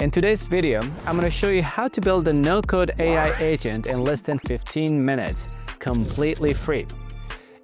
In today's video, I'm going to show you how to build a no-code AI agent in less than 15 minutes, completely free.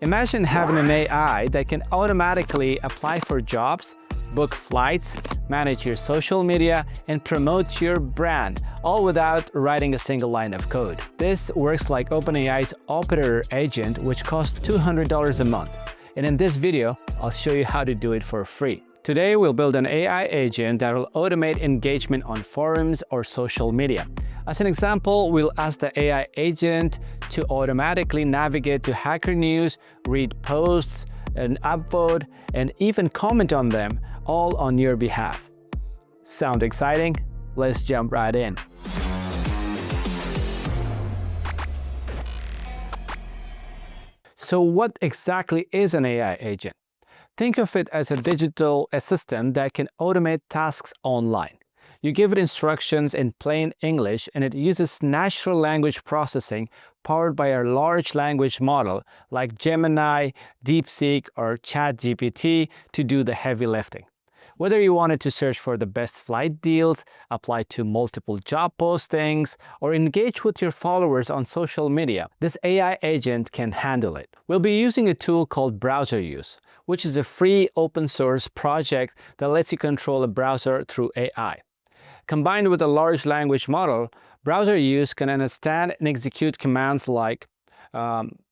Imagine having an AI that can automatically apply for jobs, book flights, manage your social media, and promote your brand, all without writing a single line of code. This works like OpenAI's Operator agent, which costs $200 a month. And in this video, I'll show you how to do it for free. Today, we'll build an AI agent that will automate engagement on forums or social media. As an example, we'll ask the AI agent to automatically navigate to Hacker News, read posts, and upvote, and even comment on them, all on your behalf. Sound exciting? Let's jump right in. So what exactly is an AI agent? Think of it as a digital assistant that can automate tasks online. You give it instructions in plain English, and it uses natural language processing powered by a large language model like Gemini, DeepSeek, or ChatGPT to do the heavy lifting. Whether you wanted to search for the best flight deals, apply to multiple job postings, or engage with your followers on social media, this AI agent can handle it. We'll be using a tool called Browser Use, which is a free open source project that lets you control a browser through AI. Combined with a large language model, Browser Use can understand and execute commands like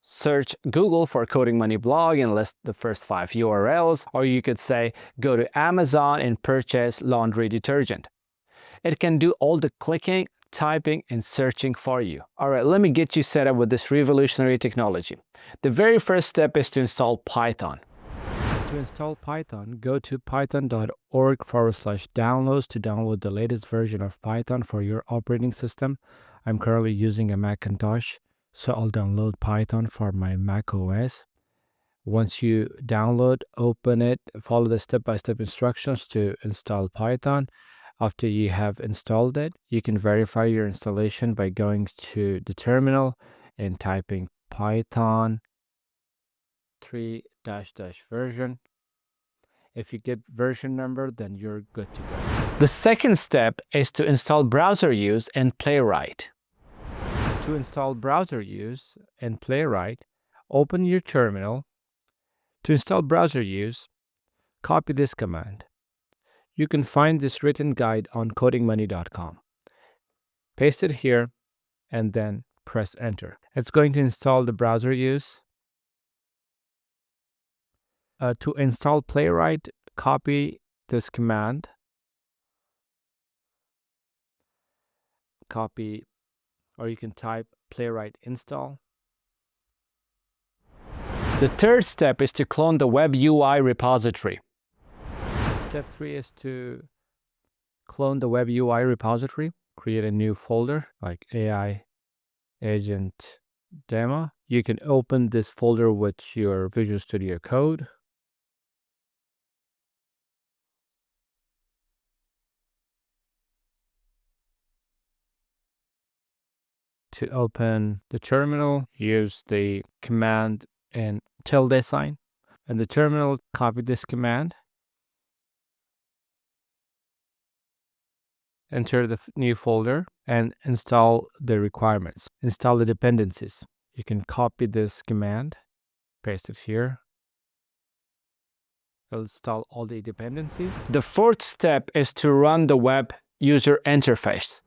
search Google for Coding Money blog and list the first 5 URLs, or you could say go to Amazon and purchase laundry detergent. It can do all the clicking, typing, and searching for you. All right, let me get you set up with this revolutionary technology. The very first step is to install Python. To install Python, go to python.org/downloads to download the latest version of Python for your operating system. I'm currently using a Macintosh, so I'll download Python for my Mac OS. Once you download, open it, follow the step-by-step instructions to install Python. After you have installed it, you can verify your installation by going to the terminal and typing Python 3-version. If you get version number, then you're good to go. The second step is to install Browser Use and Playwright. To install Browser Use and Playwright, open your terminal. To install Browser Use, copy this command. You can find this written guide on codingmoney.com. Paste it here and then press enter. It's going to install the Browser Use. To install Playwright, copy this command. Copy, or you can type Playwright install. The third step is to clone the web UI repository. Step 3 is to clone the web UI repository. Create a new folder like AI agent demo. You can open this folder with your Visual Studio Code. To open the terminal, use the command and tilde sign. In the terminal, copy this command. Enter the new folder and install the requirements. Install the dependencies. You can copy this command, paste it here. It'll install all the dependencies. The fourth step is to run the web user interface.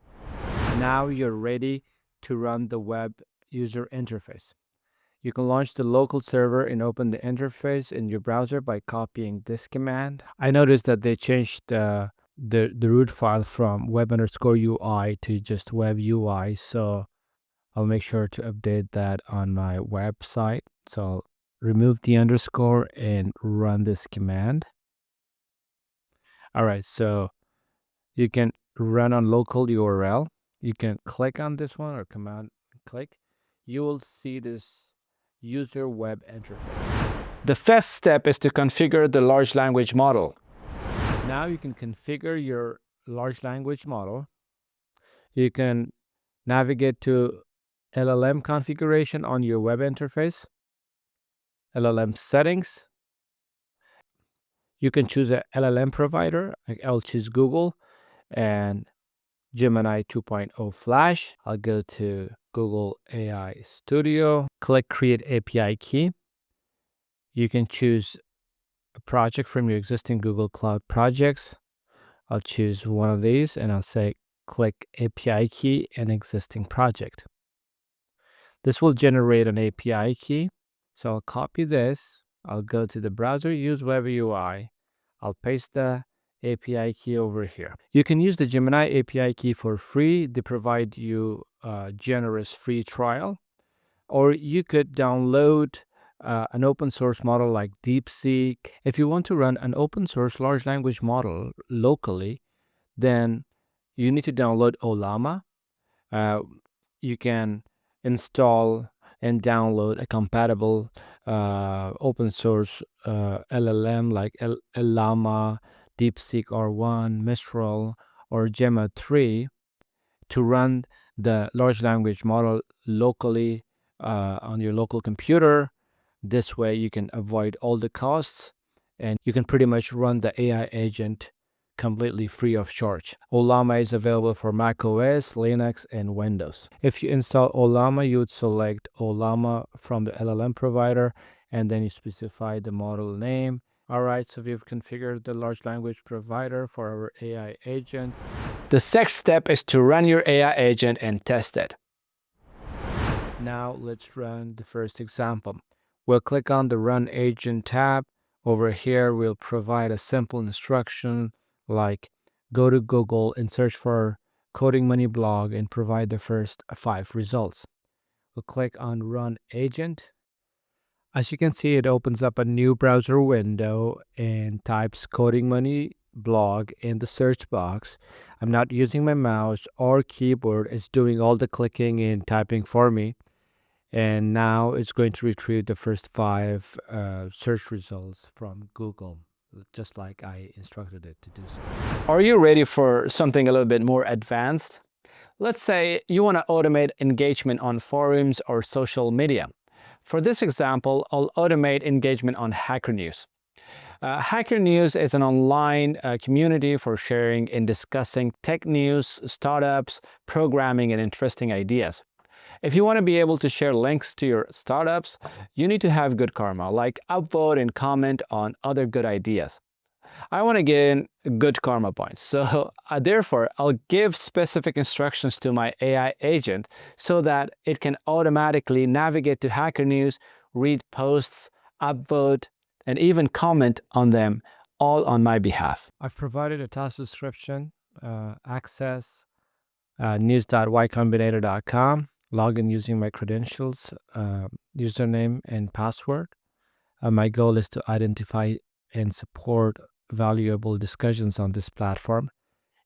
Now you're ready to run the web user interface. You can launch the local server and open the interface in your browser by copying this command. I noticed that they changed the root file from web_UI to just web UI, so I'll make sure to update that on my website. So I'll remove the underscore and run this command. All right, so you can run on local URL. You can click on this one or command click. You will see this user web interface. The fifth step is to configure the large language model. Now you can configure your large language model. You can navigate to LLM configuration on your web interface, LLM settings. You can choose a LLM provider. I'll choose Google, and Gemini 2.0 Flash. I'll go to Google AI Studio, click Create API Key. You can choose a project from your existing Google Cloud projects. I'll choose one of these and I'll say click API key and existing project. This will generate an API key. So I'll copy this. I'll go to the browser, use Web UI. I'll paste the API key over here. You can use the Gemini API key for free. They provide you a generous free trial. Or you could download an open source model like DeepSeek. If you want to run an open source large language model locally, then you need to download Olama. You can install and download a compatible open source LLM like Llama, DeepSeek R1, Mistral, or Gemma 3 to run the large language model locally on your local computer. This way you can avoid all the costs and you can pretty much run the AI agent completely free of charge. Olama is available for Mac OS, Linux, and Windows. If you install Olama, you would select Olama from the LLM provider and then you specify the model name. Alright, so we've configured the large language provider for our AI agent. The next step is to run your AI agent and test it. Now let's run the first example. We'll click on the Run Agent tab. Over here, we'll provide a simple instruction like go to Google and search for Coding Money blog and provide the first 5 results. We'll click on Run Agent. As you can see, it opens up a new browser window and types Coding Money blog in the search box. I'm not using my mouse or keyboard. It's doing all the clicking and typing for me. And now it's going to retrieve the first 5 search results from Google, just like I instructed it to do so. Are you ready for something a little bit more advanced? Let's say you want to automate engagement on forums or social media. For this example, I'll automate engagement on Hacker News. Hacker News is an online community for sharing and discussing tech news, startups, programming, and interesting ideas. If you want to be able to share links to your startups, you need to have good karma, like upvote and comment on other good ideas. I want to gain good karma points, so therefore, I'll give specific instructions to my AI agent so that it can automatically navigate to Hacker News, read posts, upvote, and even comment on them all on my behalf. I've provided a task description, access news.ycombinator.com. Log in using my credentials, username, and password. My goal is to identify and support valuable discussions on this platform.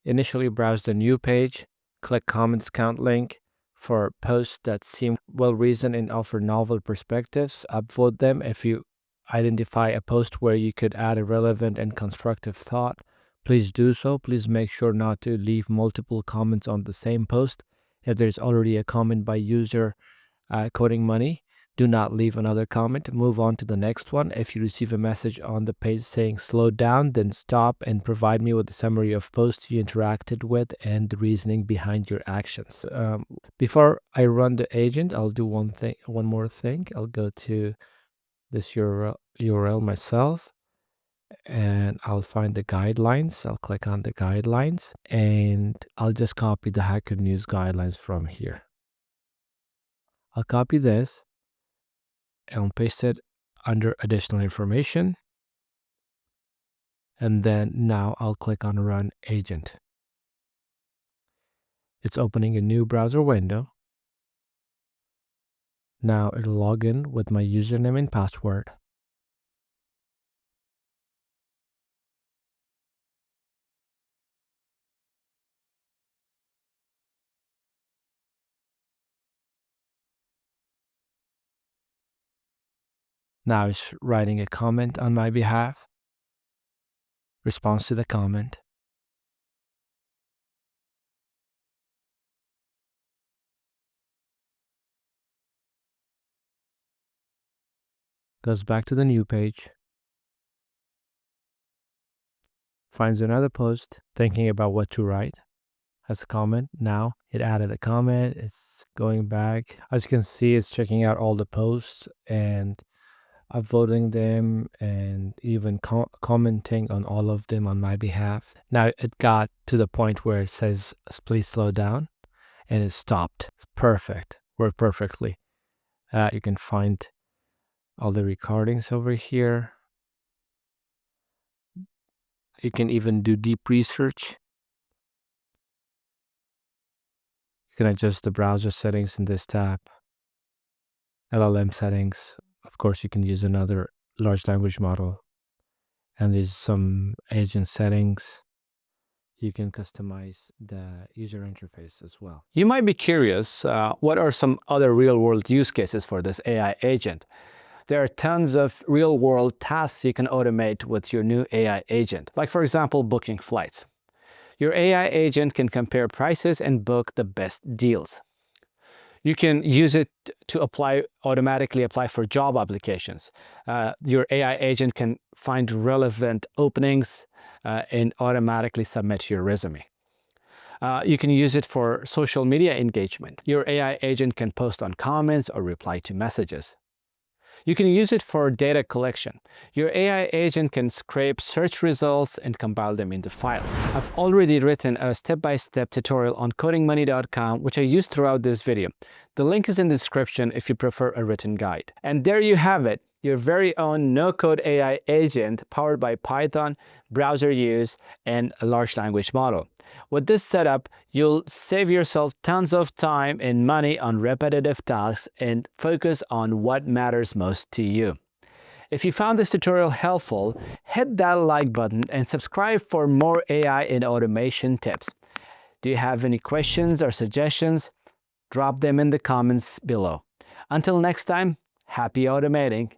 Initially, browse the new page, click Comments Count link for posts that seem well-reasoned and offer novel perspectives. Upvote them. If you identify a post where you could add a relevant and constructive thought, please do so. Please make sure not to leave multiple comments on the same post. If there's already a comment by user Coding Money, do not leave another comment. Move on to the next one. If you receive a message on the page saying slow down, then stop and provide me with a summary of posts you interacted with and the reasoning behind your actions. Before I run the agent, I'll do one more thing. I'll go to this URL myself and I'll find the guidelines. I'll click on the guidelines and I'll just copy the Hacker News guidelines from here. I'll copy this and paste it under additional information. And then now I'll click on Run Agent. It's opening a new browser window. Now it'll log in with my username and password. Now it's writing a comment on my behalf. Response to the comment. Goes back to the new page. Finds another post, thinking about what to write. as a comment. Now it added a comment. It's going back. As you can see, it's checking out all the posts and upvoting them and even commenting on all of them on my behalf. Now it got to the point where it says, please slow down, and it stopped. It's perfect. Worked perfectly. You can find all the recordings over here. You can even do deep research. You can adjust the browser settings in this tab. LLM settings. Of course, you can use another large language model. And there's some agent settings. You can customize the user interface as well. You might be curious, what are some other real-world use cases for this AI agent? There are tons of real-world tasks you can automate with your new AI agent, like for example, booking flights. Your AI agent can compare prices and book the best deals. You can use it to automatically apply for job applications. Your AI agent can find relevant openings and automatically submit your resume. You can use it for social media engagement. Your AI agent can post on comments or reply to messages. You can use it for data collection. Your AI agent can scrape search results and compile them into files. I've already written a step-by-step tutorial on codingmoney.com, which I used throughout this video. The link is in the description if you prefer a written guide. And there you have it, your very own no-code AI agent powered by Python, browser use, and a large language model. With this setup, you'll save yourself tons of time and money on repetitive tasks and focus on what matters most to you. If you found this tutorial helpful, hit that like button and subscribe for more AI and automation tips. Do you have any questions or suggestions? Drop them in the comments below. Until next time, happy automating!